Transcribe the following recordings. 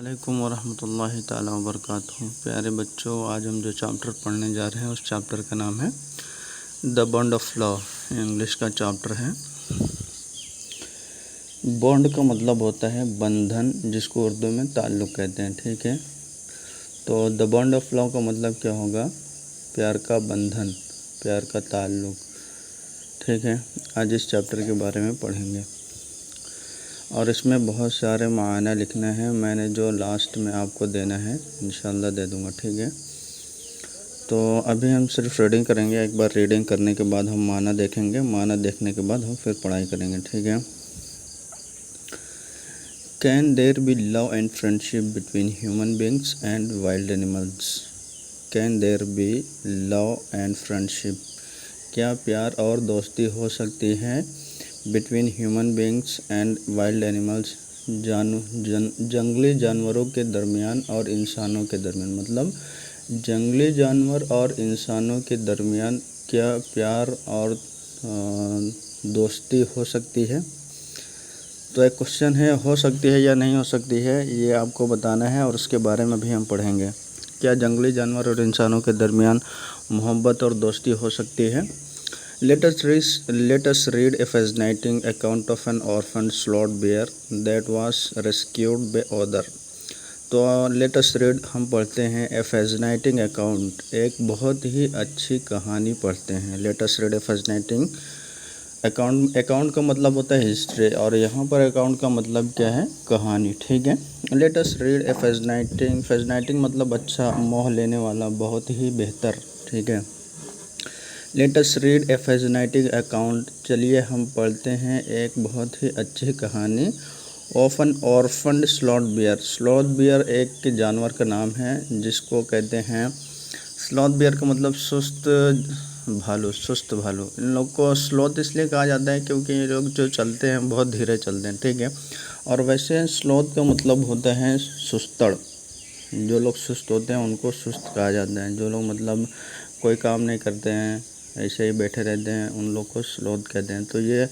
वालेकुम वरहमतुल्लाहि ताला वबरकातुहू। प्यारे बच्चों, आज हम जो चैप्टर पढ़ने जा रहे हैं उस चैप्टर का नाम है the bond of love. English का चैप्टर है। बॉन्ड का मतलब होता है बंधन, जिसको उर्दू में ताल्लुक़ कहते हैं। ठीक है, तो द बॉन्ड ऑफ लव का मतलब क्या होगा? प्यार का बंधन, प्यार का ताल्लुक़। ठीक है, आज इस चैप्टर के बारे में पढ़ेंगे और इसमें बहुत सारे मायने लिखना है। मैंने जो लास्ट में आपको देना है इंशाल्लाह दे दूँगा। ठीक है, तो अभी हम सिर्फ रीडिंग करेंगे। एक बार रीडिंग करने के बाद हम माना देखेंगे, माना देखने के बाद हम फिर पढ़ाई करेंगे। ठीक है। Can there be love and friendship between human beings and wild animals? Can there be love and friendship? क्या प्यार और दोस्ती हो सकती है between human beings and wild animals? जंगली जानवरों के दरमियान और इंसानों के दरमियान। मतलब जंगली जानवर और इंसानों के दरमियान क्या प्यार और दोस्ती हो सकती है? तो एक क्वेश्चन है, हो सकती है या नहीं हो सकती है, ये आपको बताना है और उसके बारे में भी हम पढ़ेंगे। क्या जंगली जानवर और इंसानों के दरमियान मोहब्बत और दोस्ती हो सकती है? Let us read a fascinating account of an orphaned sloth bear that was rescued by other. तो लेट अस रीड, हम पढ़ते हैं ए फैसिनेटिंग अकाउंट, एक बहुत ही अच्छी कहानी पढ़ते हैं। Late us read a fascinating account. Account का मतलब होता है हिस्ट्री और यहाँ पर अकाउंट का मतलब क्या है? कहानी। ठीक है, let us read a fascinating. Fascinating मतलब अच्छा, मोह लेने वाला, बहुत ही बेहतर। ठीक है, let us read a fascinating account. चलिए हम पढ़ते हैं एक बहुत ही अच्छी कहानी of an orphaned sloth bear. Sloth bear एक जानवर का नाम है जिसको कहते हैं, स्लॉथ बियर का मतलब सुस्त भालू, सुस्त भालू। इन लोग को स्लॉथ इसलिए कहा जाता है क्योंकि ये लोग जो चलते हैं बहुत धीरे चलते हैं। ठीक है, और वैसे स्लॉथ का मतलब होता है सुस्तड़। जो लोग सुस्त होते हैं उनको सुस्त कहा जाता है। जो लोग मतलब कोई काम नहीं करते हैं, ऐसे ही बैठे रहते हैं, उन लोग को स्लॉथ कहते हैं। तो ये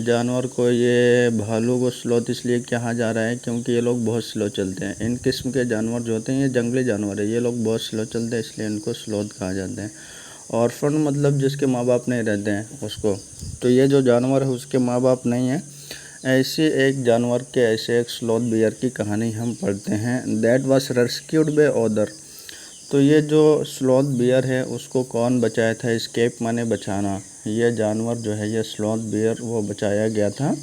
जानवर को, ये भालू को स्लॉथ इसलिए कहा जा रहा है क्योंकि ये लोग बहुत स्लो चलते हैं। इन किस्म के जानवर जो होते हैं ये जंगली जानवर है, ये लोग बहुत स्लो चलते हैं, इसलिए इनको स्लॉथ कहा जाता है। ऑर्फन मतलब जिसके माँ बाप नहीं रहते हैं उसको। तो ये जो जानवर है उसके माँ बाप नहीं है, ऐसे एक जानवर के, ऐसे एक स्लॉथ बियर की कहानी हम पढ़ते हैं। That was rescued by other. तो ये जो स्लॉथ बियर है उसको कौन बचाया था? एस्केप माने बचाना। ये जानवर जो है, ये स्लॉथ बियर, वो बचाया गया था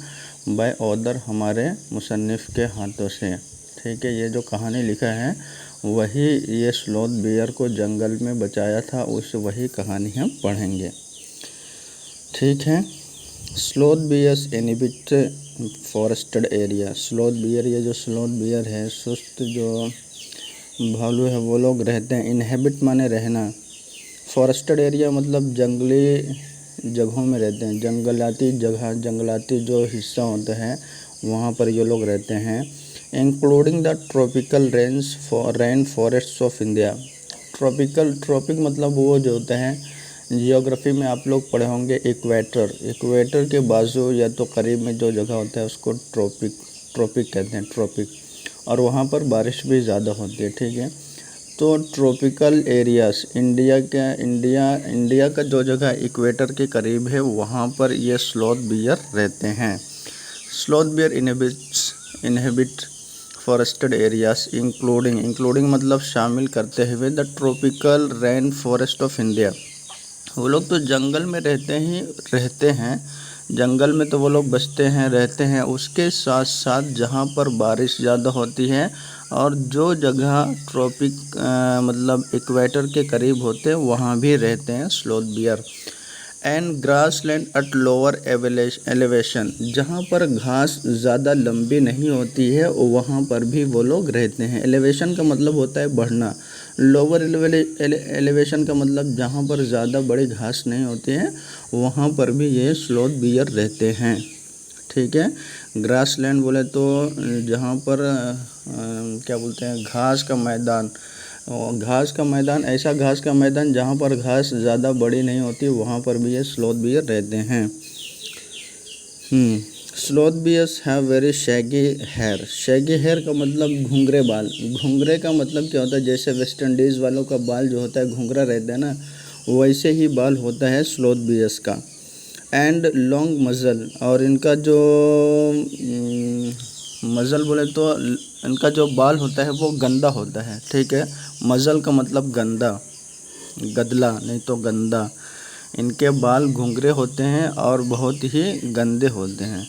बाय ऑदर, हमारे मुसन्निफ़ के हाथों से। ठीक है, ये जो कहानी लिखा है वही ये स्लॉथ बियर को जंगल में बचाया था, उस वही कहानी हम पढ़ेंगे। ठीक है, sloth bears inhibit forested area. Sloth bear, ये जो स्लॉथ बियर है, सुस्त जो भालू है, वो लोग रहते हैं, इनहेबिट माने रहना, फॉरेस्टेड एरिया मतलब जंगली जगहों में रहते हैं, जंगलाती जगह, जंगलाती जो हिस्सा होता है वहाँ पर ये लोग रहते हैं। Including the tropical rain forests of India. Tropic मतलब वो जो होते हैं, जियोग्राफी में आप लोग पढ़े होंगे, इक्वेटर के बाजू या तो करीब में जो जगह होता है उसको ट्रॉपिक कहते हैं, ट्रॉपिक। और वहाँ पर बारिश भी ज़्यादा होती है। ठीक है, तो ट्रॉपिकल एरियाज़, इंडिया का जो जगह इक्वेटर के करीब है वहाँ पर ये स्लॉथ बियर रहते हैं। Sloth bear inhabit forested areas including मतलब शामिल करते हुए the tropical rain forest of India. वो लोग तो जंगल में रहते हैं, जंगल में तो वो लोग बसते हैं, रहते हैं। उसके साथ साथ जहाँ पर बारिश ज़्यादा होती है और जो जगह ट्रॉपिक मतलब इक्वेटर के करीब होते हैं वहाँ भी रहते हैं sloth beer. And grassland at lower elevation, जहाँ पर घास ज़्यादा लंबी नहीं होती है वहाँ पर भी वो लोग रहते हैं। एलिवेशन का मतलब होता है बढ़ना, लोअर एलिवेशन का मतलब जहाँ पर ज़्यादा बड़ी घास नहीं होती है वहाँ पर भी ये स्लॉथ बियर रहते हैं। ठीक है, ग्रासलैंड बोले तो जहाँ पर क्या बोलते हैं, घास का मैदान, ऐसा घास का मैदान जहाँ पर घास ज़्यादा बड़ी नहीं होती वहाँ पर भी ये स्लॉथ बियर रहते हैं। Sloth bears have very shaggy hair. Shaggy hair का मतलब घुंघरे बाल। घुंघरे का मतलब क्या होता है, जैसे वेस्ट इंडीज़ वालों का बाल जो होता है घुंघरा रहता है ना, वैसे ही बाल होता है स्लोथ बियर्स का। एंड लॉन्ग मज़ल, और इनका जो मज़ल बोले तो इनका जो बाल होता है वो गंदा होता है, ठीक है। मज़ल का मतलब गंदा, गदला नहीं तो गंदा। इनके बाल घुंघरे होते हैं और बहुत ही गंदे होते हैं।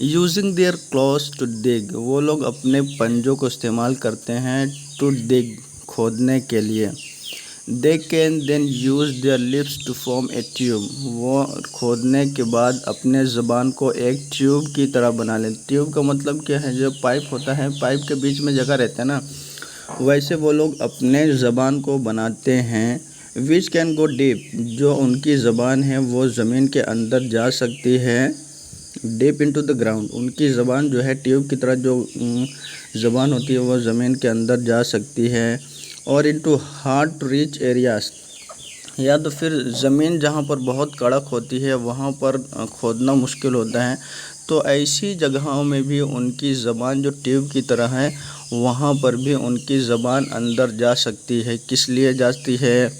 Using their claws to dig, वो लोग अपने पंजों को इस्तेमाल करते हैं टू डिग, खोदने के लिए। They can then use their lips to form a tube, वो खोदने के बाद अपने ज़बान को एक ट्यूब की तरह बना लें। ट्यूब का मतलब क्या है, जो पाइप होता है, पाइप के बीच में जगह रहता है ना, वैसे वो लोग अपने ज़बान को बनाते हैं। विच कैन गो डीप, जो उनकी ज़बान है वो ज़मीन के अंदर जा सकती है। डीप इनटू द ग्राउंड, उनकी ज़बान जो है ट्यूब की तरह जो ज़बान होती है वो ज़मीन के अंदर जा सकती है। और into hard to reach areas, या तो फिर ज़मीन जहाँ पर बहुत कड़क होती है वहाँ पर खोदना मुश्किल होता है, तो ऐसी जगहों में भी उनकी ज़बान जो ट्यूब की तरह है वहाँ पर भी उनकी ज़बान अंदर जा सकती है। किस लिए जाती है,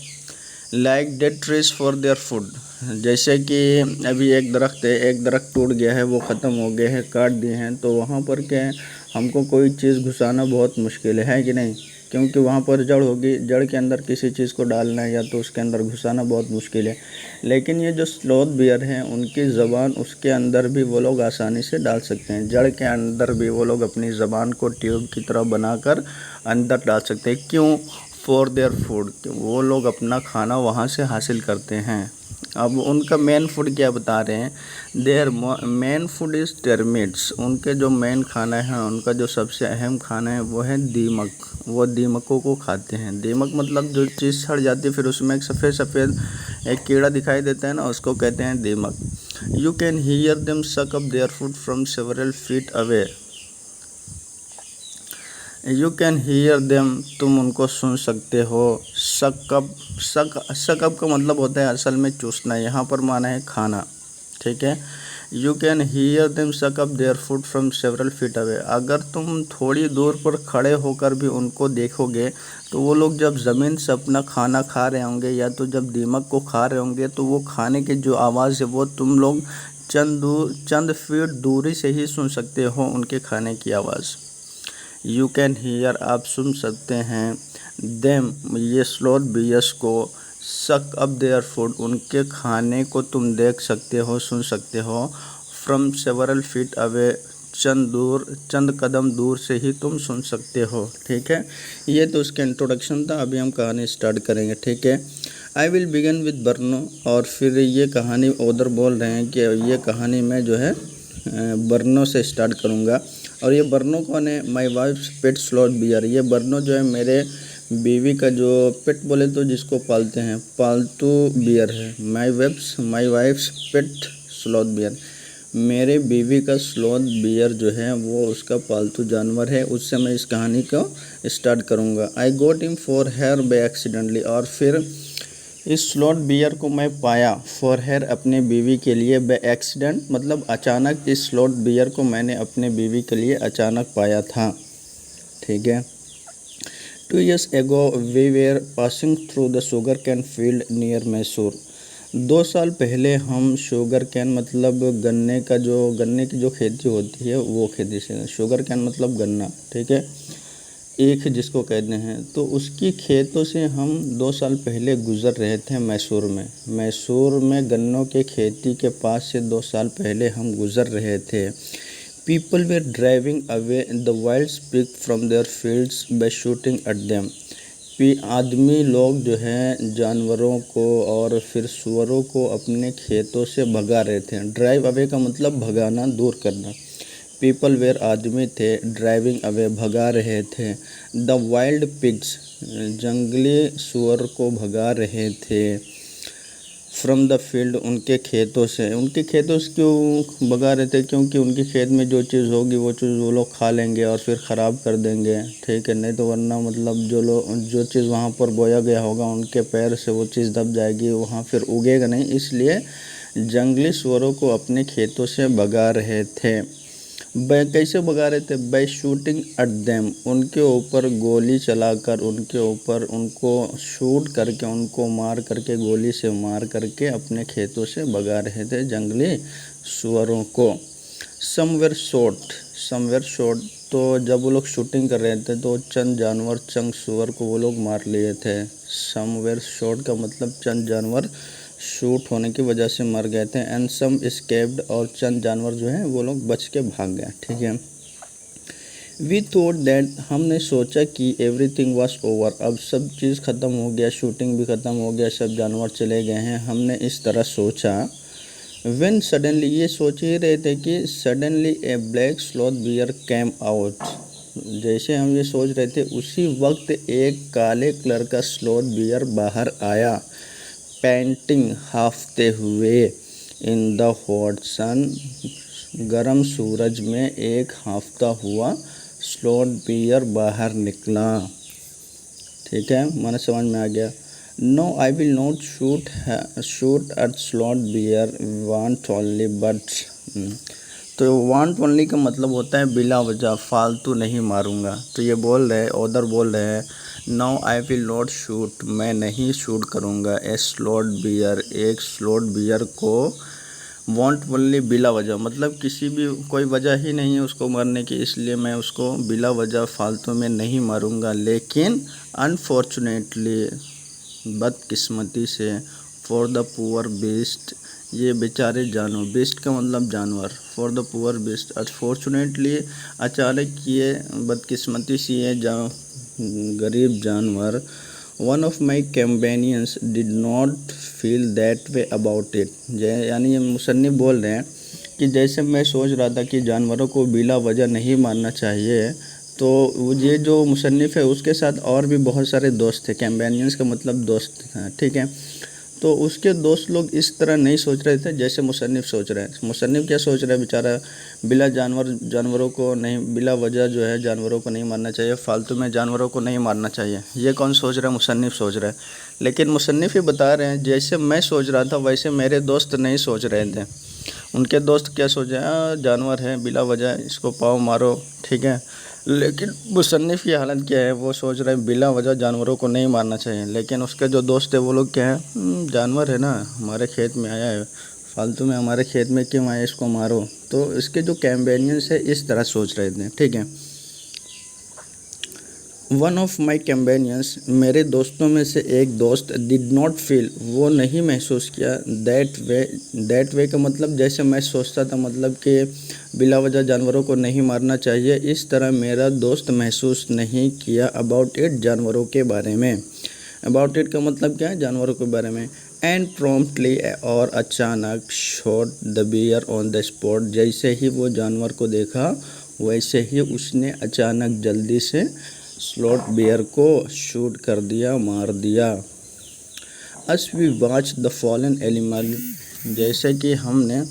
like dead trees for their food, जैसे कि अभी एक दरख्त है, एक दरख्त टूट गया है, वो ख़त्म हो गए हैं, काट दिए हैं, तो वहाँ पर क्या है, हमको कोई चीज़ घुसाना बहुत मुश्किल है कि नहीं, क्योंकि वहाँ पर जड़ होगी, जड़ के अंदर किसी चीज़ को डालना है या तो उसके अंदर घुसाना बहुत मुश्किल है। लेकिन ये जो स्लोथ बियर हैं उनकी ज़बान उसके अंदर भी वो लोग आसानी से डाल सकते हैं। जड़ के अंदर भी वो लोग अपनी ज़बान को ट्यूब की तरह बनाकर अंदर डाल सकते हैं। क्यों, फॉर देयर फूड, वो लोग अपना खाना वहाँ से हासिल करते हैं। अब उनका मेन फूड क्या बता रहे हैं, their main food is termites, उनके जो मेन खाना है, उनका जो सबसे अहम खाना है वो है दीमक। वो दीमकों को खाते हैं। दीमक मतलब जो चीज़ सड़ जाती है फिर उसमें एक सफ़ेद सफ़ेद एक कीड़ा दिखाई देता है ना, उसको कहते हैं दीमक। यू कैन हियर देम सक up their food from several feet away. You can hear them, तुम उनको सुन सकते हो। सकअप का मतलब होता है असल में चूसना, यहाँ पर माना है खाना, ठीक है। You can hear them suck up their food from several feet away, अगर तुम थोड़ी दूर पर खड़े होकर भी उनको देखोगे तो वो लोग जब ज़मीन से अपना खाना खा रहे होंगे या तो जब दीमक को खा रहे होंगे तो वो खाने की जो आवाज़ है वो तुम लोग चंद फीट दूरी से ही सुन सकते हो उनके खाने की आवाज़। यू कैन हीयर, आप सुन सकते हैं। देम, ये स्लोथ बियर्स को। सक अप देयर फूड, उनके खाने को तुम देख सकते हो, सुन सकते हो। फ्रॉम सेवरल फीट अवे, चंद कदम दूर से ही तुम सुन सकते हो, ठीक है। ये तो उसका इंट्रोडक्शन था। अभी हम कहानी स्टार्ट करेंगे, ठीक है। आई विल बिगिन विद बर्नो, और फिर ये कहानी ऑथर बोल रहे हैं कि ये कहानी मैं जो है बर्नो से स्टार्ट करूँगा। और ये बर्नो कौन है, my wife's pet sloth beer, ये बर्नो जो है मेरे बीवी का जो पेट बोले तो जिसको पालते हैं, पालतू बियर है। My wife's pet sloth beer, मेरे बीवी का स्लोथ बियर जो है वो उसका पालतू जानवर है। उससे मैं इस कहानी को स्टार्ट करूँगा। I got him for here by accidentally, और फिर इस स्लोथ बियर को मैं पाया फॉर हेयर, अपने बीवी के लिए, बाय एक्सीडेंट मतलब अचानक। इस स्लोथ बियर को मैंने अपने बीवी के लिए अचानक पाया था, ठीक है। 2 years ago we were passing through the sugar cane field near Mysore, 2 साल पहले हम शुगर कैन मतलब गन्ने की जो खेती होती है वो खेती से, शुगर कैन मतलब गन्ना, ठीक है, ईख जिसको कहते हैं, तो उसकी खेतों से हम 2 साल पहले गुज़र रहे थे मैसूर में गन्नों के खेती के पास से 2 साल पहले हम गुज़र रहे थे। People were driving away the wild pig from their fields by shooting at them, आदमी लोग जो हैं जानवरों को और फिर सुअरों को अपने खेतों से भगा रहे थे। ड्राइव अवे का मतलब भगाना, दूर करना। पीपल वेयर आदमी थे, ड्राइविंग अवे भगा रहे थे। द वाइल्ड पिग्स जंगली सुअर को भगा रहे थे। फ्रॉम द फील्ड उनके खेतों से, उनके खेतों से क्यों भगा रहे थे, क्योंकि उनके खेत में जो चीज़ होगी वो चीज़ वो लोग खा लेंगे और फिर ख़राब कर देंगे, ठीक है। नहीं तो वरना मतलब जो चीज़ वहाँ पर बोया गया होगा उनके पैर से वो चीज़ दब जाएगी, वहाँ फिर उगेगा नहीं, इसलिए जंगली सुअरों को अपने खेतों से भगा रहे थे। कैसे भगा रहे थे? बाय शूटिंग एट देम, उनके ऊपर गोली चलाकर, उनके ऊपर उनको शूट करके, उनको मार करके, गोली से मार करके अपने खेतों से भगा रहे थे जंगली सुअरों को। समवेयर शॉट, तो जब वो लोग शूटिंग कर रहे थे तो चंद सुअर को वो लोग मार लिए थे। समवेयर शॉट का मतलब चंद जानवर शूट होने की वजह से मर गए थे। एंड सम एस्केप्ड, और चंद जानवर जो हैं वो लोग बच के भाग गए। ठीक है। वी थॉट दैट, हमने सोचा कि एवरीथिंग वाज ओवर, अब सब चीज़ ख़त्म हो गया, शूटिंग भी ख़त्म हो गया, सब जानवर चले गए हैं, हमने इस तरह सोचा। व्हेन सडनली, ये सोच ही रहे थे कि suddenly a black sloth bear came out, जैसे हम ये सोच रहे थे उसी वक्त एक काले कलर का स्लॉथ बियर बाहर आया। पेंटिंग, हाफते हुए, इन द हॉट सन, गरम सूरज में एक हाफता हुआ स्लॉथ बियर बाहर निकला। ठीक है, मैंने समझ में आ गया। No I will not shoot at sloth bear, wantonly but, तो वांट ओनली का मतलब होता है बिला वजह, फालतू नहीं मारूंगा। तो ये बोल रहे, ऑदर बोल रहे हैं no I will not shoot, मैं नहीं शूट करूंगा ए स्लॉथ बियर, एक स्लॉथ बियर को, वांट ओनली बिला वजह, मतलब किसी भी कोई वजह ही नहीं है उसको मारने की, इसलिए मैं उसको बिला वजह फालतू में नहीं मारूंगा। लेकिन अनफॉर्चुनेटली, बदकिस्मती से, फॉर द पुअर बीस्ट, ये बेचारे जानवर, बीस्ट का मतलब जानवर, for the poor beast, unfortunately, अचानक ये बदकिस्मती से ये गरीब जानवर, one of my companions did not feel that way about it, यानी ये मुसन्निफ बोल रहे हैं कि जैसे मैं सोच रहा था कि जानवरों को बिला वजह नहीं मारना चाहिए, तो ये जो मुसन्निफ है उसके साथ और भी बहुत सारे दोस्त थे। कंपेनियंस का मतलब दोस्त हैं। ठीक है, तो उसके दोस्त लोग इस तरह नहीं सोच रहे थे जैसे मुसन्निफ सोच रहे हैं। मुसन्निफ क्या सोच रहा है बेचारा, जानवरों को नहीं, बिला वजह जो है जानवरों को नहीं मारना चाहिए, फालतू में जानवरों को नहीं मारना चाहिए। ये कौन सोच रहा है? मुसन्निफ सोच रहा है। लेकिन मुसन्निफ ही बता रहे हैं जैसे मैं सोच रहा था वैसे मेरे दोस्त नहीं सोच रहे थे। उनके दोस्त क्या सोचे, जानवर है बिला वजह इसको पाओ मारो। ठीक है, लेकिन मुसन्निफ की हालत क्या है, वो सोच रहे हैं बिला वजह जानवरों को नहीं मारना चाहिए। लेकिन उसके जो दोस्त है वो लोग क्या है, जानवर है ना, हमारे खेत में आया है, फालतू में हमारे खेत में क्यों आया, इसको मारो। तो इसके जो कंपेनियंस है इस तरह सोच रहे थे। ठीक है, वन ऑफ माई कंपेनियंस, मेरे दोस्तों में से एक दोस्त, डिड नॉट फील, वो नहीं महसूस किया, दैट वे का मतलब जैसे मैं सोचता था, मतलब कि बिला वजह जानवरों को नहीं मारना चाहिए, इस तरह मेरा दोस्त महसूस नहीं किया अबाउट इट, जानवरों के बारे में। अबाउट इट का मतलब क्या है? जानवरों के बारे में। एंड प्रॉम्प्टली, और अचानक, shot the bear on the spot, जैसे ही वो जानवर को देखा वैसे ही उसने अचानक जल्दी से स्लॉथ बियर को शूट कर दिया, मार दिया। As we watch the fallen animal, जैसे कि हमने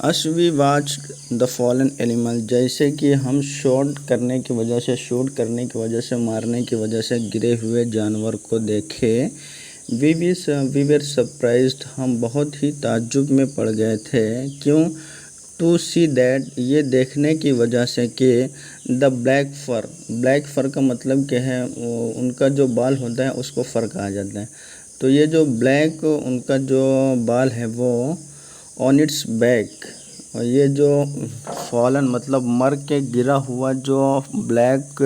as we watch the fallen animal, जैसे कि हम शूट करने की वजह से, मारने की वजह से गिरे हुए जानवर को देखे। वी वर सरप्राइज्ड, हम बहुत ही ताज्जुब में पड़ गए थे। क्यों? टू सी दैट, ये देखने की वजह से कि द ब्लैक फर का मतलब क्या है, उनका जो बाल होता है उसको फर कहा जाता है। तो ये जो ब्लैक उनका जो बाल है वो ऑन इट्स बैक, और ये जो फॉलन मतलब मर के गिरा हुआ जो ब्लैक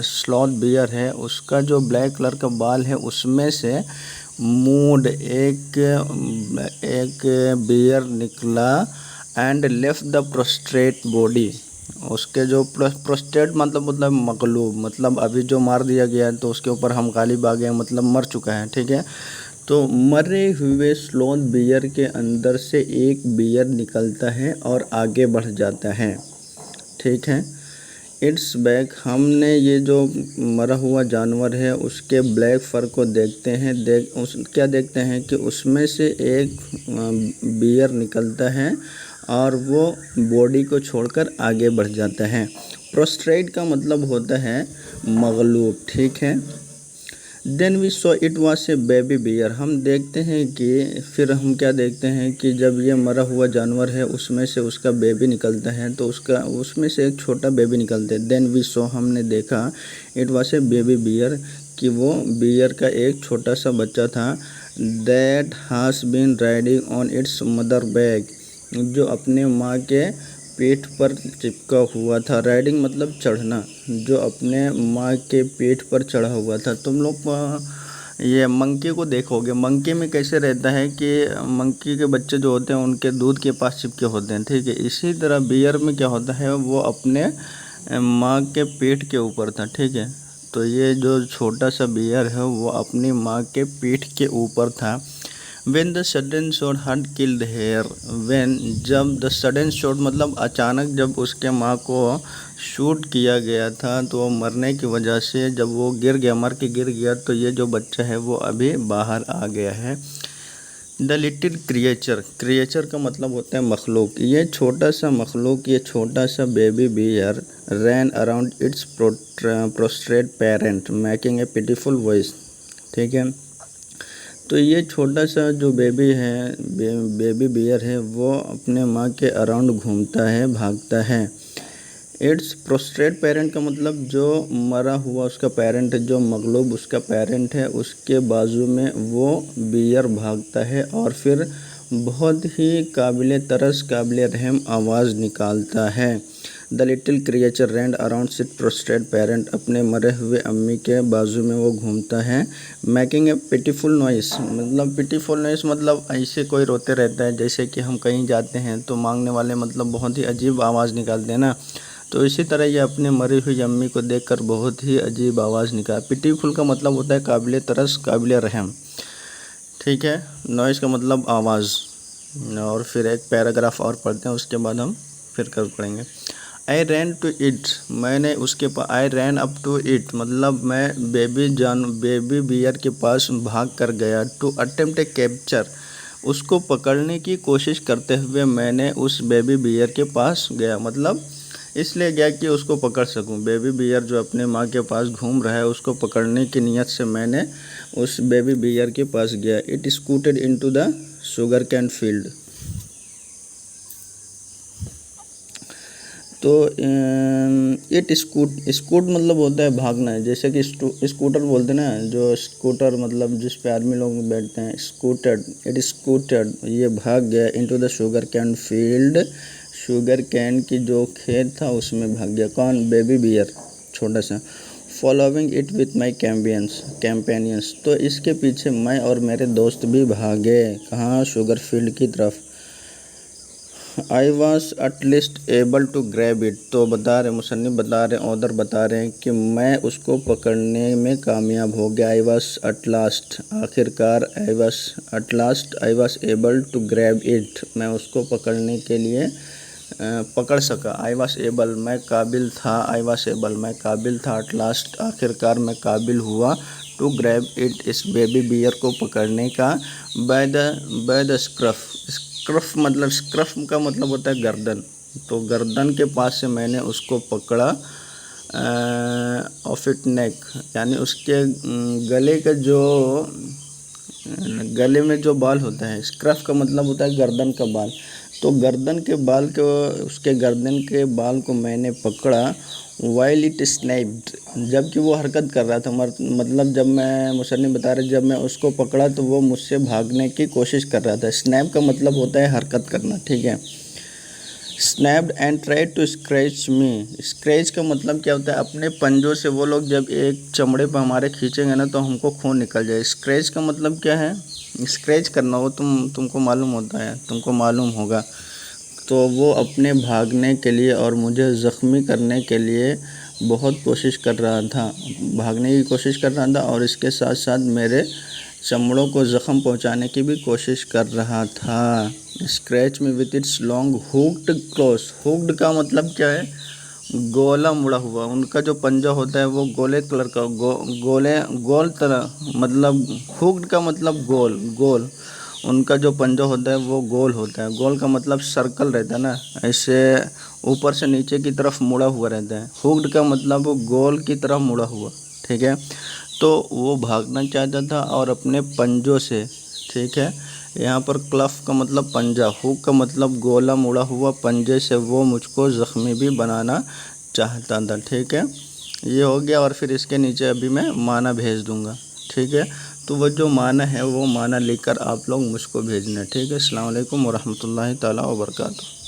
स्लॉथ बियर है उसका जो ब्लैक कलर का बाल है उसमें से मूड एक बियर निकला, and left the prostate body, उसके जो प्रोस्ट्रेट मतलब मकलूब, मतलब अभी जो मार दिया गया है तो उसके ऊपर हम गालिब आ गए, मतलब मर चुका है। ठीक है, तो मरे हुए स्लॉथ बियर के अंदर से एक बियर निकलता है और आगे बढ़ जाता है। ठीक है, इट्स बैक, हमने ये जो मरा हुआ जानवर है उसके ब्लैक फर को देखते हैं, क्या देखते हैं कि उसमें से एक बियर निकलता है और वो बॉडी को छोड़कर आगे बढ़ जाता है। प्रोस्ट्रेट का मतलब होता है मगलूब, ठीक है। Then we saw it was a baby bear, हम देखते हैं कि फिर हम क्या देखते हैं कि जब ये मरा हुआ जानवर है उसमें से उसका बेबी निकलता है, तो उसमें से एक छोटा बेबी निकलता है। देन वी सॉ, हमने देखा, it was a baby bear, कि वो बियर का एक छोटा सा बच्चा था। That has been riding on its mother back, जो अपने माँ के पेट पर चिपका हुआ था। राइडिंग मतलब चढ़ना, जो अपने माँ के पेट पर चढ़ा हुआ था। तुम लोग ये मंकी को देखोगे, मंकी में कैसे रहता है कि मंकी के बच्चे जो होते हैं उनके दूध के पास चिपके होते हैं, ठीक है। इसी तरह बियर में क्या होता है, वो अपने माँ के पेट के ऊपर था, ठीक है। तो ये जो छोटा सा बियर है वो अपनी माँ के पीठ के ऊपर था। When the sudden shot had killed her, when, जब द सडन शॉट मतलब अचानक जब उसके माँ को शूट किया गया था, तो वो मरने की वजह से जब वो गिर गया, मर के गिर गया, तो ये जो बच्चा है वो अभी बाहर आ गया है। द लिटिल क्रिएचर, क्रिएचर का मतलब होता है मखलूक। ये छोटा सा मखलूक, ये छोटा सा baby bear ran around its prostrate parent making a pitiful voice, ठीक है। तो ये छोटा सा जो बेबी है, बेबी बियर है, वो अपने माँ के अराउंड घूमता है, भागता है। इट्स प्रोस्ट्रेट पेरेंट का मतलब जो मरा हुआ उसका पेरेंट है, जो मगलूब उसका पेरेंट है, उसके बाजू में वो बियर भागता है और फिर बहुत ही काबिल तरस, काबिल रहम आवाज़ निकालता है। The little creature ran around सिट प्रोस्ट्रेट पेरेंट, अपने मरे हुए अम्मी के बाजू में वो घूमता है। मेकिंग ए पिटीफुल नॉइस, मतलब पिटीफुल नॉइस मतलब ऐसे कोई रोते रहता है, जैसे कि हम कहीं जाते हैं तो मांगने वाले मतलब बहुत ही अजीब आवाज़ निकालते हैं ना, तो इसी तरह ये अपने मरी हुई अम्मी को देखकर बहुत ही अजीब आवाज़ निकाल। पिटीफुल का मतलब होता है काबिल तरस, काबिल रहम, ठीक है। नॉइस का मतलब आवाज़। और फिर एक पैराग्राफ और पढ़ते हैं, उसके बाद हम फिर कर पढ़ेंगे। आई रैन टू इट, मैंने उसके पास, आई रैन अप टू इट मतलब मैं बेबी बियर के पास भाग कर गया। टू अटेम्प्ट ए कैप्चर, उसको पकड़ने की कोशिश करते हुए मैंने उस बेबी बियर के पास गया, मतलब इसलिए गया कि उसको पकड़ सकूं। बेबी बियर जो अपने माँ के पास घूम रहा है, उसको पकड़ने की नीयत से मैंने उस बेबी बियर के पास गया। It scooted into the sugar cane field, तो इट स्कूट मतलब होता है भागना है, जैसे कि स्कूटर बोलते हैं ना, जो स्कूटर मतलब जिस पे आदमी लोग बैठते हैं, स्कूटर। इट स्कूटेड, ये भाग गया into the sugar cane field, sugar cane की जो खेत था उसमें भाग गया। कौन? बेबी बियर, छोटा सा। फॉलोइंग इट विथ माई कैम्पेनियंस, तो इसके पीछे मैं और मेरे दोस्त भी भागे। कहाँ? शुगर फील्ड की तरफ। I was at least able to grab it, तो बता रहे मुसन्निफ बता रहे, ऑथर बता रहे हैं कि मैं उसको पकड़ने में कामयाब हो गया। आई वॉज एट लास्ट, आखिरकार। I was able to grab it, मैं उसको पकड़ने के लिए पकड़ सका। आई वॉज एबल, मैं काबिल था। आई वॉज एबल, मैं काबिल था। एट लास्ट, आखिरकार मैं काबिल हुआ। टू ग्रैब इट, इस बेबी बियर को पकड़ने का। बाय द स्क्रफ का मतलब होता है गर्दन, तो गर्दन के पास से मैंने उसको पकड़ा। ऑफ इट नेक, यानी उसके गले में जो बाल होता है, स्क्रफ का मतलब होता है गर्दन का बाल, तो गर्दन के बाल को, उसके गर्दन के बाल को मैंने पकड़ा। वाइल इट स्नैप्ड, जबकि वो हरकत कर रहा था, मतलब जब मैं, मुसन्निफ बता रहे, जब मैं उसको पकड़ा तो वो मुझसे भागने की कोशिश कर रहा था। स्नैप का मतलब होता है हरकत करना, ठीक है। Snapped and tried to scratch me, scratch का मतलब क्या होता है? अपने पंजों से वो लोग जब एक चमड़े पर हमारे खींचेंगे ना तो हमको खून निकल जाए। स्क्रैच का मतलब क्या है? स्क्रैच करना, वो तुमको मालूम होता है, तुमको मालूम होगा। तो वो अपने भागने के लिए और मुझे ज़ख्मी करने के लिए बहुत कोशिश कर रहा था, भागने की कोशिश कर रहा था, और इसके साथ साथ मेरे चमड़ों को ज़ख्म पहुंचाने की भी कोशिश कर रहा था। स्क्रैच में with its long hooked close, hooked का मतलब क्या है? गोला मुड़ा हुआ। उनका जो पंजा होता है वो गोले कलर का, गोल तरह, मतलब हुक्ड का मतलब गोल। उनका जो पंजा होता है वो गोल होता है। गोल का मतलब सर्कल रहता है ना, ऐसे ऊपर से नीचे की तरफ मुड़ा हुआ रहता है। हुक्ड का मतलब गोल की तरफ मुड़ा हुआ, ठीक है। तो वो भागना चाहता था और अपने पंजों से, ठीक है। यहाँ पर क्लफ का मतलब पंजा, हुक का मतलब गोला मुड़ा हुआ पंजे से वो मुझको ज़ख्मी भी बनाना चाहता था, ठीक है। ये हो गया और फिर इसके नीचे अभी मैं माना भेज दूँगा, ठीक है। तो वो जो माना है वो माना लिखकर आप लोग मुझको भेजना, ठीक है। अस्सलाम वालेकुम वरहमतुल्लाहि ताला वबरकातुहू।